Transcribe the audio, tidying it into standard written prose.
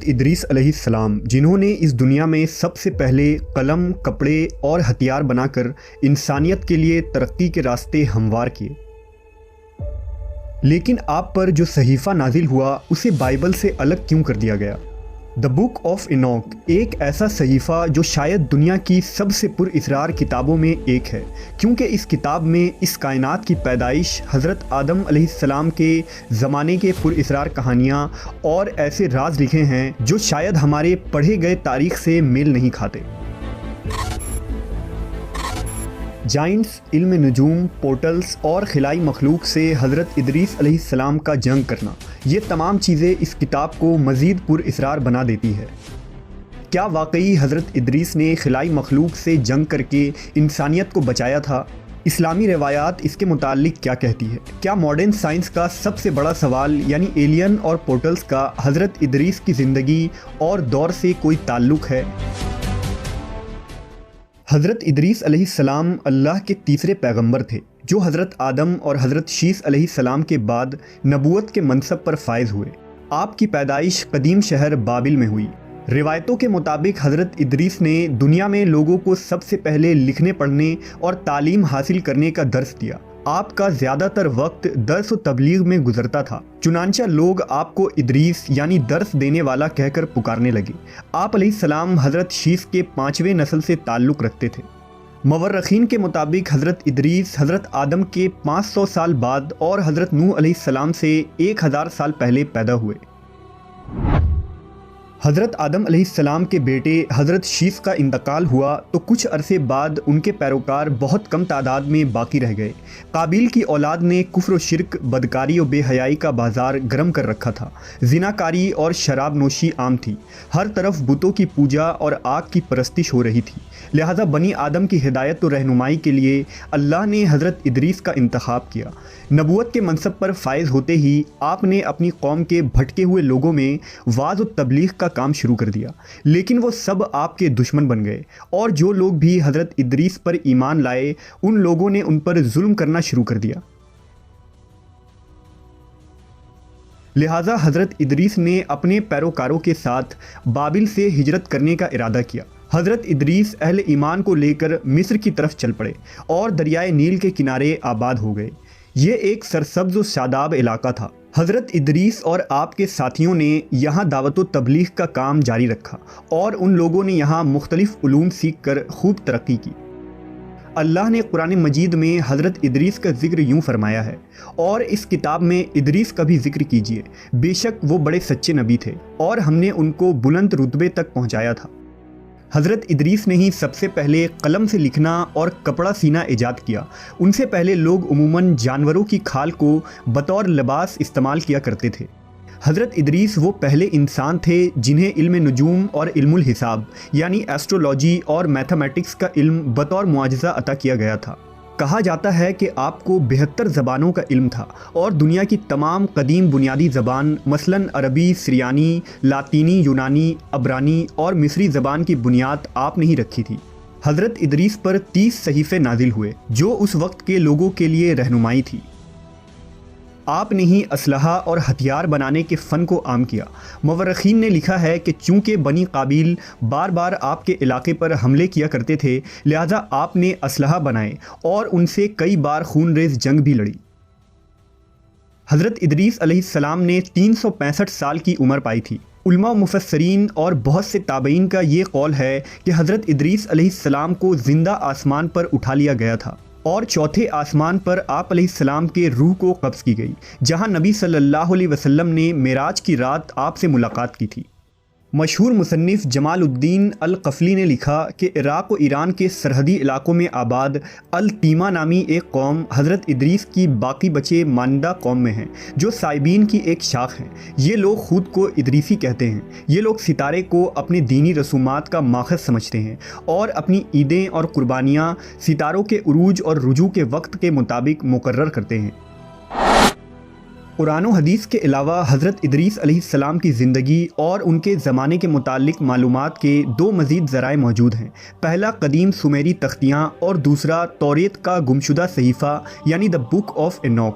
ادریس علیہ السلام جنہوں نے اس دنیا میں سب سے پہلے قلم، کپڑے اور ہتھیار بنا کر انسانیت کے لیے ترقی کے راستے ہموار کیے، لیکن آپ پر جو صحیفہ نازل ہوا اسے بائبل سے الگ کیوں کر دیا گیا؟ دا بک آف اینوک ایک ایسا صحیفہ جو شاید دنیا کی سب سے پر اسرار کتابوں میں ایک ہے، کیونکہ اس کتاب میں اس کائنات کی پیدائش، حضرت آدم علیہ السلام کے زمانے کے پر اسرار کہانیاں اور ایسے راز لکھے ہیں جو شاید ہمارے پڑھے گئے تاریخ سے میل نہیں کھاتے۔ جائنٹس، علم نجوم، پورٹلز اور خلائی مخلوق سے حضرت ادریس علیہ السلام کا جنگ کرنا، یہ تمام چیزیں اس کتاب کو مزید پر اسرار بنا دیتی ہے۔ کیا واقعی حضرت ادریس نے خلائی مخلوق سے جنگ کر کے انسانیت کو بچایا تھا؟ اسلامی روایات اس کے متعلق کیا کہتی ہے؟ کیا ماڈرن سائنس کا سب سے بڑا سوال یعنی ایلین اور پورٹلز کا حضرت ادریس کی زندگی اور دور سے کوئی تعلق ہے؟ حضرت ادریس علیہ السلام اللہ کے تیسرے پیغمبر تھے جو حضرت آدم اور حضرت شیث علیہ السلام کے بعد نبوت کے منصب پر فائز ہوئے۔ آپ کی پیدائش قدیم شہر بابل میں ہوئی۔ روایتوں کے مطابق حضرت ادریس نے دنیا میں لوگوں کو سب سے پہلے لکھنے پڑھنے اور تعلیم حاصل کرنے کا درس دیا۔ آپ کا زیادہ تر وقت درس و تبلیغ میں گزرتا تھا، چنانچہ لوگ آپ کو ادریس یعنی درس دینے والا کہہ کر پکارنے لگے۔ آپ علیہ السلام حضرت شیث کے 5ویں نسل سے تعلق رکھتے تھے۔ مورخین کے مطابق حضرت ادریس حضرت آدم کے 500 سال بعد اور حضرت نوح علیہ السلام سے 1000 سال پہلے پیدا ہوئے۔ حضرت آدم علیہ السلام کے بیٹے حضرت شیث کا انتقال ہوا تو کچھ عرصے بعد ان کے پیروکار بہت کم تعداد میں باقی رہ گئے۔ قابیل کی اولاد نے کفر و شرک، بدکاری و بے حیائی کا بازار گرم کر رکھا تھا۔ زناکاری اور شراب نوشی عام تھی۔ ہر طرف بتوں کی پوجا اور آگ کی پرستش ہو رہی تھی۔ لہذا بنی آدم کی ہدایت و رہنمائی کے لیے اللہ نے حضرت ادریس کا انتخاب کیا۔ نبوت کے منصب پر فائز ہوتے ہی آپ نے اپنی قوم کے بھٹکے ہوئے لوگوں میں وعظ و تبلیغ کا کام شروع کر دیا، لیکن وہ سب آپ کے دشمن بن گئے، اور جو لوگ بھی حضرت ادریس پر ایمان لائے ان لوگوں نے ان پر ظلم کرنا شروع کر دیا۔ لہٰذا حضرت ادریس نے اپنے پیروکاروں کے ساتھ بابل سے ہجرت کرنے کا ارادہ کیا۔ حضرت ادریس اہل ایمان کو لے کر مصر کی طرف چل پڑے اور دریائے نیل کے کنارے آباد ہو گئے۔ یہ ایک سرسبز و شاداب علاقہ تھا۔ حضرت ادریس اور آپ کے ساتھیوں نے یہاں دعوت و تبلیغ کا کام جاری رکھا اور ان لوگوں نے یہاں مختلف علوم سیکھ کر خوب ترقی کی۔ اللہ نے قرآن مجید میں حضرت ادریس کا ذکر یوں فرمایا ہے، اور اس کتاب میں ادریس کا بھی ذکر کیجیے، بے شک وہ بڑے سچے نبی تھے اور ہم نے ان کو بلند رتبے تک پہنچایا تھا۔ حضرت ادریس نے ہی سب سے پہلے قلم سے لکھنا اور کپڑا سینا ایجاد کیا۔ ان سے پہلے لوگ عموماً جانوروں کی کھال کو بطور لباس استعمال کیا کرتے تھے۔ حضرت ادریس وہ پہلے انسان تھے جنہیں علم نجوم اور علم الحساب یعنی ایسٹرولوجی اور میتھمیٹکس کا علم بطور معجزہ عطا کیا گیا تھا۔ کہا جاتا ہے کہ آپ کو 72 زبانوں کا علم تھا اور دنیا کی تمام قدیم بنیادی زبان مثلاً عربی، سریانی، لاطینی، یونانی، عبرانی اور مصری زبان کی بنیاد آپ نے ہی رکھی تھی۔ حضرت ادریس پر 30 صحیفے نازل ہوئے جو اس وقت کے لوگوں کے لیے رہنمائی تھی۔ آپ نے ہی اسلحہ اور ہتھیار بنانے کے فن کو عام کیا۔ مورخین نے لکھا ہے کہ چونکہ بنی قابیل بار بار آپ کے علاقے پر حملے کیا کرتے تھے، لہذا آپ نے اسلحہ بنائے اور ان سے کئی بار خون ریز جنگ بھی لڑی۔ حضرت ادریس علیہ السلام نے 365 سال کی عمر پائی تھی۔ علماء و مفسرین اور بہت سے تابعین کا یہ قول ہے کہ حضرت ادریس علیہ السلام کو زندہ آسمان پر اٹھا لیا گیا تھا اور چوتھے آسمان پر آپ علیہ السلام کے روح کو قبض کی گئی، جہاں نبی صلی اللہ علیہ وسلم نے معراج کی رات آپ سے ملاقات کی تھی۔ مشہور مصنف جمال الدین القفلی نے لکھا کہ عراق و ایران کے سرحدی علاقوں میں آباد التیمہ نامی ایک قوم حضرت ادریس کی باقی بچے ماندہ قوم میں ہیں، جو سائبین کی ایک شاخ ہیں۔ یہ لوگ خود کو ادریسی کہتے ہیں۔ یہ لوگ ستارے کو اپنے دینی رسومات کا ماخذ سمجھتے ہیں اور اپنی عیدیں اور قربانیاں ستاروں کے عروج اور رجوع کے وقت کے مطابق مقرر کرتے ہیں۔ قرآن و حدیث کے علاوہ حضرت ادریس علیہ السلام کی زندگی اور ان کے زمانے کے متعلق معلومات کے 2 مزید ذرائع موجود ہیں۔ پہلا قدیم سومیری تختیاں اور دوسرا توریت کا گمشدہ صحیفہ یعنی دا بک آف اینوک۔